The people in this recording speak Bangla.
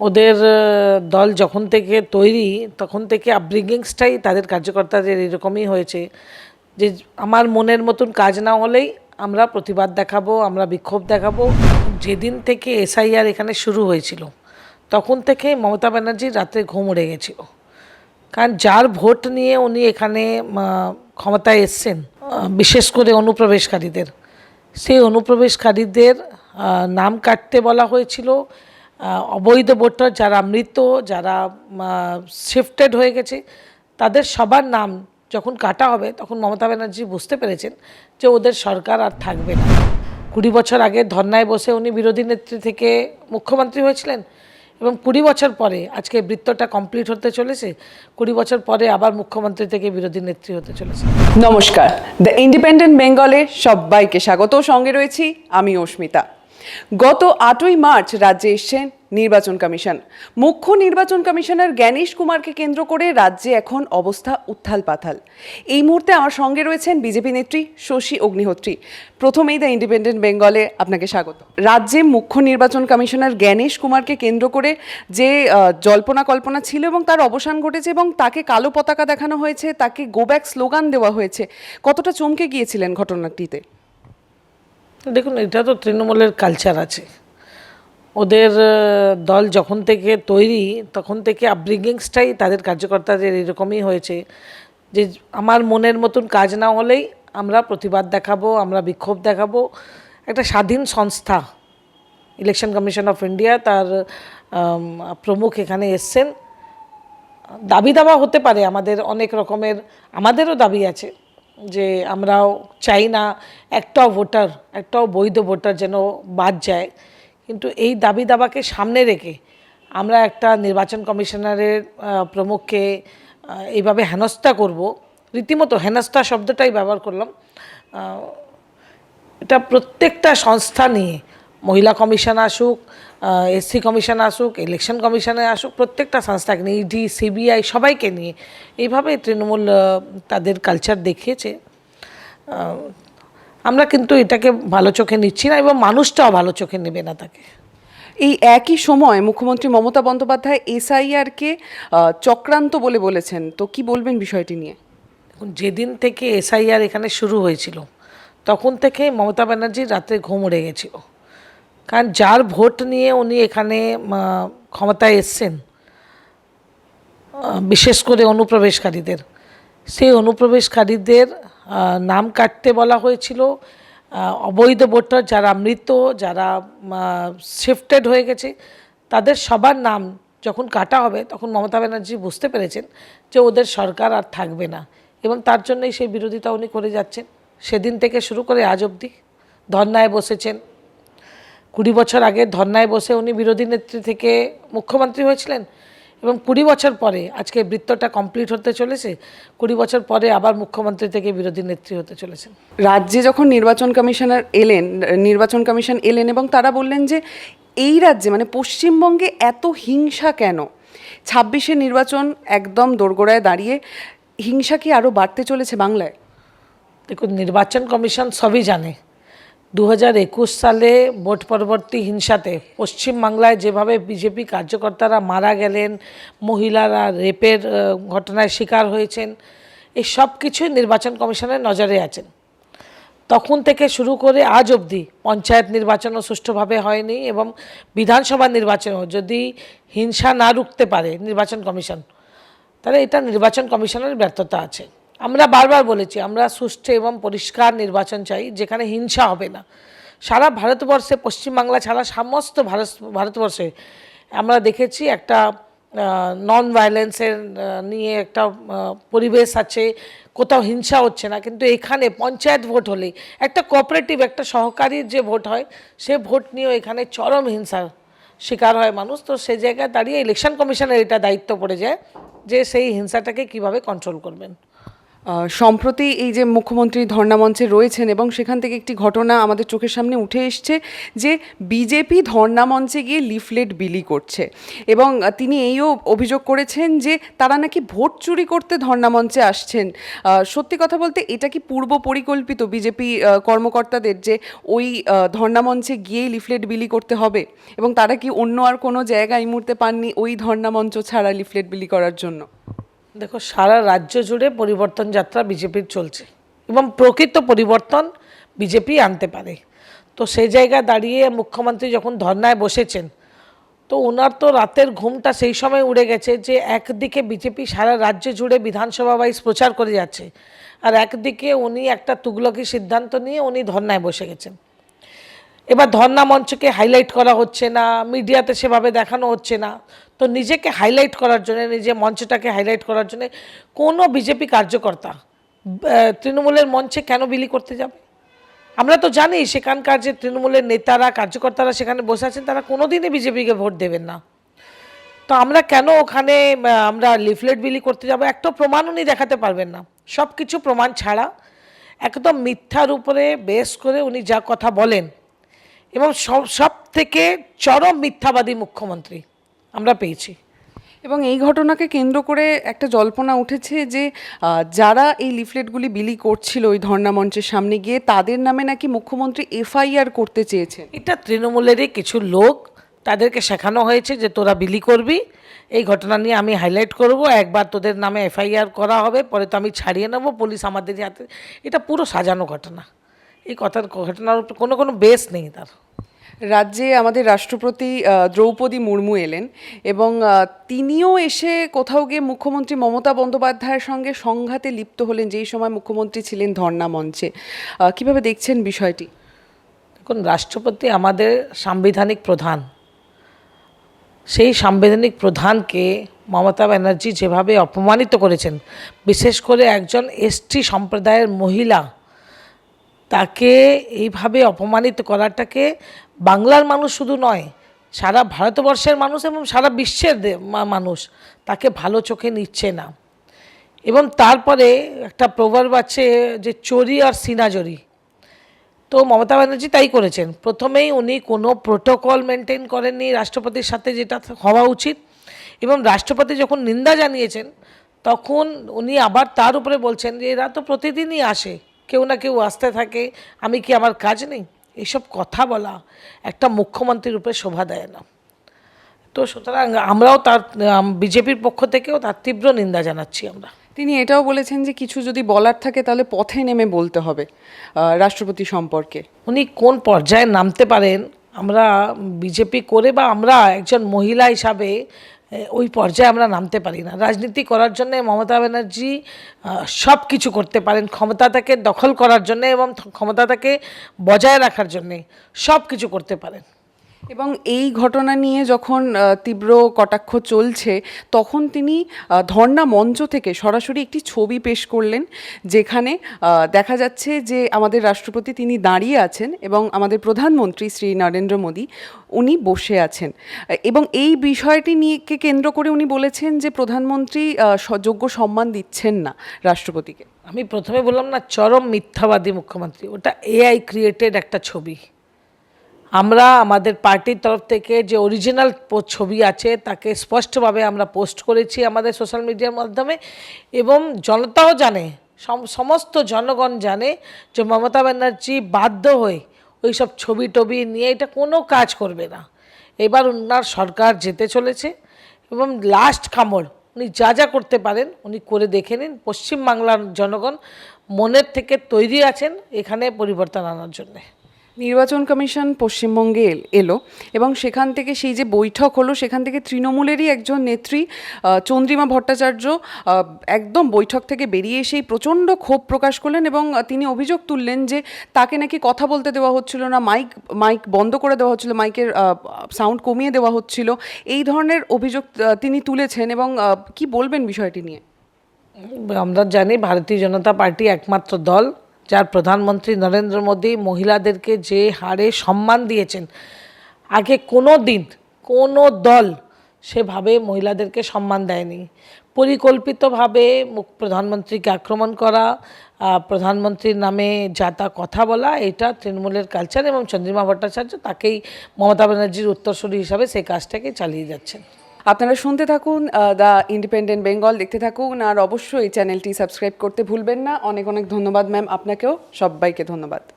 ওদের দল যখন থেকে তৈরি তখন থেকে আপব্রিঙ্গিংসটাই তাদের কার্যকর্তাদের এরকমই হয়েছে যে আমার মনের মতন কাজ না হলেই আমরা প্রতিবাদ দেখাবো, আমরা বিক্ষোভ দেখাবো। যেদিন থেকে এসআইআর এখানে শুরু হয়েছিল তখন থেকে মমতা ব্যানার্জির রাত্রে ঘুম উড়ে গেছিল। কারণ যার ভোট নিয়ে উনি এখানে ক্ষমতায় এসছেন, বিশেষ করে অনুপ্রবেশকারীদের, সেই অনুপ্রবেশকারীদের নাম কাটতে বলা হয়েছিল। অবৈধ ভোটার যারা মৃত, যারা শিফটেড হয়ে গেছে, তাদের সবার নাম যখন কাটা হবে তখন মমতা ব্যানার্জি বুঝতে পেরেছেন যে ওদের সরকার আর থাকবে না। 20 বছর আগে ধর্নায় বসে উনি বিরোধী নেত্রী থেকে মুখ্যমন্ত্রী হয়েছিলেন এবং 20 বছর পরে আজকে বৃত্তটা কমপ্লিট হতে চলেছে। 20 বছর পরে আবার মুখ্যমন্ত্রী থেকে বিরোধী নেত্রী হতে চলেছে। নমস্কার, দ্য ইন্ডিপেন্ডেন্ট বেঙ্গলে সবাইকে স্বাগত। সঙ্গে রয়েছি আমি অস্মিতা। গত 8ই মার্চ রাজ্যে এসছেন নির্বাচন কমিশন। মুখ্য নির্বাচন কমিশনার জ্ঞানেশ কুমারকে কেন্দ্র করে রাজ্যে এখন অবস্থা উত্থাল পাথাল। এই মুহূর্তে আমার সঙ্গে রয়েছেন বিজেপি নেত্রী শশী অগ্নিহোত্রী। প্রথমেই দ্য ইন্ডিপেন্ডেন্ট বেঙ্গলে আপনাকে স্বাগত। রাজ্যে মুখ্য নির্বাচন কমিশনার জ্ঞানেশ কুমারকে কেন্দ্র করে যে জল্পনা কল্পনা ছিল এবং তার অবসান ঘটেছে এবং তাকে কালো পতাকা দেখানো হয়েছে, তাকে গো ব্যাক স্লোগান দেওয়া হয়েছে, কতটা চমকে গিয়েছিলেন ঘটনাটিতে? দেখুন, এটা তো তৃণমূলের কালচার আছে। ওদের দল যখন থেকে তৈরি তখন থেকে আপব্রিঙ্গিংসটাই তাদের কার্যকর্তাদের এরকমই হয়েছে যে আমার মনের মতন কাজ না হলেই আমরা প্রতিবাদ দেখাবো, আমরা বিক্ষোভ দেখাবো। একটা স্বাধীন সংস্থা ইলেকশন কমিশন অফ ইন্ডিয়া, তার প্রমুখ এখানে এসছেন। দাবি দাওয়া হতে পারে আমাদের অনেক রকমের, আমাদেরও দাবি আছে যে আমরাও চাই না একটাও বৈধ ভোটার যেন বাদ যায়। কিন্তু এই দাবি দাবাকে সামনে রেখে আমরা একটা নির্বাচন কমিশনারের প্রমুখকে এইভাবে হেনস্থা করব, রীতিমতো হেনস্থা শব্দটাই ব্যবহার করলাম। এটা প্রত্যেকটা সংস্থা নিয়ে, মহিলা কমিশন আসুক, এসসি কমিশন আসুক, ইলেকশন কমিশনে আসুক, প্রত্যেকটা সংস্থাকে নিয়ে, ইডি, সিবিআই সবাইকে নিয়ে এইভাবে তৃণমূল তাদের কালচার দেখিয়েছে। আমরা কিন্তু এটাকে ভালো চোখে নিচ্ছি না এবং মানুষটাও ভালো চোখে নেবে না তাকে। এই একই সময় মুখ্যমন্ত্রী মমতা বন্দ্যোপাধ্যায় এসআইআরকে চক্রান্ত বলে বলেছেন, তো কি বলবেন বিষয়টি নিয়ে? দেখুন, যেদিন থেকে এসআইআর এখানে শুরু হয়েছিল তখন থেকে মমতা ব্যানার্জির রাত্রে ঘুম উড়ে গেছিল। কারণ যার ভোট নিয়ে উনি এখানে ক্ষমতায় এসছেন, বিশেষ করে অনুপ্রবেশকারীদের, সেই অনুপ্রবেশকারীদের নাম কাটতে বলা হয়েছিল। অবৈধ ভোটার যারা মৃত, যারা শিফটেড হয়ে গেছে, তাদের সবার নাম যখন কাটা হবে তখন মমতা ব্যানার্জি বুঝতে পেরেছেন যে ওদের সরকার আর থাকবে না এবং তার জন্যই সেই বিরোধিতা উনি করে যাচ্ছেন। সেদিন থেকে শুরু করে আজ অবধি ধর্নায় বসেছেন। 20 বছর আগে ধর্নায় বসে উনি বিরোধী নেত্রী থেকে মুখ্যমন্ত্রী হয়েছিলেন এবং 20 বছর পরে আজকে বৃত্তটা কমপ্লিট হতে চলেছে। 20 বছর পরে আবার মুখ্যমন্ত্রী থেকে বিরোধী নেত্রী হতে চলেছেন। রাজ্যে যখন নির্বাচন কমিশন এলেন এবং তারা বললেন যে এই রাজ্যে মানে পশ্চিমবঙ্গে এত হিংসা কেন? 26-এর নির্বাচন একদম দোরগোড়ায় দাঁড়িয়ে, হিংসা কি আরও বাড়তে চলেছে বাংলায়? দেখুন, নির্বাচন কমিশন সবই জানে। 2021 সালে ভোট পরবর্তী হিংসাতে পশ্চিমবাংলায় যেভাবে বিজেপি কার্যকর্তারা মারা গেলেন, মহিলারা রেপের ঘটনায় শিকার হয়েছেন, এই সব কিছুই নির্বাচন কমিশনের নজরে আছেন। তখন থেকে শুরু করে আজ অবধি পঞ্চায়েত নির্বাচনও সুষ্ঠুভাবে হয়নি এবং বিধানসভা নির্বাচনও যদি হিংসা না রুখতে পারে নির্বাচন কমিশন, তাহলে এটা নির্বাচন কমিশনের ব্যর্থতা আছে। আমরা বারবার বলেছি আমরা সুষ্ঠু এবং পরিষ্কার নির্বাচন চাই, যেখানে হিংসা হবে না। সারা ভারতবর্ষে, পশ্চিমবাংলা ছাড়া সমস্ত ভারতবর্ষে আমরা দেখেছি একটা নন ভায়োলেন্সের নিয়ে একটা পরিবেশ আছে, কোথাও হিংসা হচ্ছে না। কিন্তু এখানে পঞ্চায়েত ভোট হলেই একটা কোঅপারেটিভ, একটা সহকারীর যে ভোট হয়, সে ভোট নিয়েও এখানে চরম হিংসার শিকার হয় মানুষ। তো সেই জায়গায় দাঁড়িয়ে ইলেকশন কমিশনের এটা দায়িত্ব পড়ে যায় যে সেই হিংসাটাকে কিভাবে কন্ট্রোল করবেন। সম্প্রতি এই যে মুখ্যমন্ত্রী ধর্ণা মঞ্চে রয়েছেন এবং সেখান থেকে একটি ঘটনা আমাদের চোখের সামনে উঠে এসছে যে বিজেপি ধর্ণা মঞ্চে গিয়ে লিফলেট বিলি করছে এবং তিনি এইও অভিযোগ করেছেন যে তারা নাকি ভোট চুরি করতে ধর্ণা মঞ্চে আসছেন। সত্যি কথা বলতে এটা কি পূর্ব পরিকল্পিত বিজেপি কর্মকর্তাদের যে ওই ধর্ণা মঞ্চে গিয়েই লিফলেট বিলি করতে হবে, এবং তারা কি অন্য আর কোনো জায়গা এই মুহূর্তে পাননি ওই ধর্ণা মঞ্চ ছাড়া লিফলেট বিলি করার জন্য? দেখো, সারা রাজ্য জুড়ে পরিবর্তন যাত্রা বিজেপির চলছে এবং প্রকৃত পরিবর্তন বিজেপি আনতে পারে। তো সেই জায়গায় দাঁড়িয়ে মুখ্যমন্ত্রী যখন ধর্নায় বসেছেন, তো ওনার তো রাতের ঘুমটা সেই সময় উড়ে গেছে যে একদিকে বিজেপি সারা রাজ্য জুড়ে বিধানসভা ওয়াইজ প্রচার করে যাচ্ছে, আর একদিকে উনি একটা তুগলকি সিদ্ধান্ত নিয়ে উনি ধর্নায় বসে গেছেন। এবার ধর্না মঞ্চকে হাইলাইট করা হচ্ছে না, মিডিয়াতে সেভাবে দেখানো হচ্ছে না। তো নিজেকে হাইলাইট করার জন্য, নিজের মঞ্চটাকে হাইলাইট করার জন্য কোনো বিজেপি কার্যকর্তা তৃণমূলের মঞ্চে কেন বিলি করতে যাবে? আমরা তো জানি সেখানকার যে তৃণমূলের নেতারা কার্যকর্তারা সেখানে বসে আছেন, তারা কোনোদিনই বিজেপিকে ভোট দেবেন না। তো আমরা কেন ওখানে আমরা লিফলেট বিলি করতে যাব? একটা প্রমাণ উনি দেখাতে পারবেন না। সব কিছু প্রমাণ ছাড়া একদম মিথ্যার উপরে বেস করে উনি যা কথা বলেন, এবং সব থেকে চরম মিথ্যাবাদী মুখ্যমন্ত্রী আমরা পেয়েছি। এবং এই ঘটনাকে কেন্দ্র করে একটা জল্পনা উঠেছে যে যারা এই লিফলেটগুলি বিলি করছিল ওই ধর্ণা মঞ্চের সামনে গিয়ে তাদের নামে নাকি মুখ্যমন্ত্রী এফআইআর করতে চেয়েছেন। এটা তৃণমূলেরই কিছু লোক, তাদেরকে শেখানো হয়েছে যে তোরা বিলি করবি, এই ঘটনা নিয়ে আমি হাইলাইট করব, একবার তোদের নামে এফআইআর করা হবে, পরে তো আমি ছাড়িয়ে নেব, পুলিশ আমাদের হাতে। এটা পুরো সাজানো ঘটনা। এই ঘটনার কোনো বেস নেই তার। রাজ্যে আমাদের রাষ্ট্রপতি দ্রৌপদী মুর্মু এলেন এবং তিনিও এসে কোথাও গিয়ে মুখ্যমন্ত্রী মমতা বন্দ্যোপাধ্যায়ের সঙ্গে সংঘাতে লিপ্ত হলেন যেই সময় মুখ্যমন্ত্রী ছিলেন ধর্ণা মঞ্চে। কিভাবে দেখছেন বিষয়টি? দেখুন, রাষ্ট্রপতি আমাদের সাংবিধানিক প্রধান। সেই সাংবিধানিক প্রধানকে মমতা ব্যানার্জি যেভাবে অপমানিত করেছেন, বিশেষ করে একজন এসটি সম্প্রদায়ের মহিলা, তাকে এইভাবে অপমানিত করাটাকে বাংলার মানুষ শুধু নয়, সারা ভারতবর্ষের মানুষ এবং সারা বিশ্বের মানুষ তাকে ভালো চোখে নিচ্ছে না। এবং তারপরে একটা প্রভাব আছে যে চোরি আর সিনাজরি। তো মমতা ব্যানার্জি তাই করেছেন। প্রথমেই উনি কোনো প্রোটোকল মেনটেন করেননি রাষ্ট্রপতির সাথে, যেটা হওয়া উচিত, এবং রাষ্ট্রপতি যখন নিন্দা জানিয়েছেন তখন উনি আবার তার উপরে বলছেন যে এরা তো প্রতিদিনই আসে, কেউ না কেউ আসতে থাকে, আমি কি আমার কাজ নেই? এইসব কথা বলা একটা মুখ্যমন্ত্রীর উপরে শোভা দেয় না। তো সুতরাং আমরাও তার বিজেপির পক্ষ থেকেও তার তীব্র নিন্দা জানাচ্ছি আমরা। তিনি এটাও বলেছেন যে কিছু যদি বলার থাকে তাহলে পথে নেমে বলতে হবে রাষ্ট্রপতি সম্পর্কে। উনি কোন পর্যায়ে নামতে পারেন আমরা বিজেপি করে, বা আমরা একজন মহিলা হিসাবে ওই পর্যায়ে আমরা নামতে পারি না। রাজনীতি করার জন্য মমতা ব্যানার্জি সব কিছু করতে পারেন, ক্ষমতাটাকে দখল করার জন্যে এবং ক্ষমতাটাকে বজায় রাখার জন্যে সব কিছু করতে পারেন। এবং এই ঘটনা নিয়ে যখন তীব্র কটাক্ষ চলছে তখন তিনি ধর্ণা মঞ্চ থেকে সরাসরি একটি ছবি পেশ করলেন, যেখানে দেখা যাচ্ছে যে আমাদের রাষ্ট্রপতি তিনি দাঁড়িয়ে আছেন এবং আমাদের প্রধানমন্ত্রী শ্রী নরেন্দ্র মোদী উনি বসে আছেন। এবং এই বিষয়টি নিয়ে কেন্দ্র করে উনি বলেছেন যে প্রধানমন্ত্রী যোগ্য সম্মান দিচ্ছেন না রাষ্ট্রপতিকে। আমি প্রথমে বললাম না, চরম মিথ্যাবাদী মুখ্যমন্ত্রী। ওটা এআই ক্রিয়েটেড একটা ছবি। আমরা আমাদের পার্টির তরফ থেকে যে অরিজিনাল ছবি আছে তাকে স্পষ্টভাবে আমরা পোস্ট করেছি আমাদের সোশ্যাল মিডিয়ার মাধ্যমে, এবং জনতাও জানে, সমস্ত জনগণ জানে যে মমতা ব্যানার্জি বাধ্য হয়ে ওই সব ছবি টবি নিয়ে এটা কোনো কাজ করবে না। এবার ওনার সরকার যেতে চলেছে এবং লাস্ট কামড় উনি যা যা করতে পারেন উনি করে দেখে নিন। পশ্চিমবাংলার জনগণ মনের থেকে তৈরি আছেন এখানে পরিবর্তন আনার জন্যে। নির্বাচন কমিশন পশ্চিমবঙ্গে এলো এবং সেখান থেকে সেই যে বৈঠক হলো সেখান থেকে তৃণমূলেরই একজন নেত্রী চন্দ্রিমা ভট্টাচার্য একদম বৈঠক থেকে বেরিয়ে এসেই প্রচণ্ড ক্ষোভ প্রকাশ করলেন এবং তিনি অভিযোগ তুললেন যে তাকে নাকি কথা বলতে দেওয়া হচ্ছিল না, মাইক বন্ধ করে দেওয়া হচ্ছিল, মাইকের সাউন্ড কমিয়ে দেওয়া হচ্ছিল। এই ধরনের অভিযোগ তিনি তুলেছেন এবং কি বলবেন বিষয়টি নিয়ে? আমরা জানি ভারতীয় জনতা পার্টি একমাত্র দল যার প্রধানমন্ত্রী নরেন্দ্র মোদী মহিলাদেরকে যে হারে সম্মান দিয়েছেন, আগে কোনো দিন কোনো দল সেভাবে মহিলাদেরকে সম্মান দেয়নি। পরিকল্পিতভাবে প্রধানমন্ত্রীকে আক্রমণ করা, প্রধানমন্ত্রীর নামে যা তা কথা বলা, এটা তৃণমূলের কালচার এবং চন্দ্রিমা ভট্টাচার্য তাকেই মমতা ব্যানার্জির উত্তরসূরি হিসাবে সেই কাজটাকে চালিয়ে যাচ্ছেন। আপনারা শুনতে থাকুন দ্য ইন্ডিপেন্ডেন্ট বেঙ্গল, দেখতে থাকুন, আর অবশ্যই চ্যানেলটি সাবস্ক্রাইব করতে ভুলবেন না। অনেক অনেক ধন্যবাদ ম্যাম, আপনাকেও। সবাইকে ধন্যবাদ।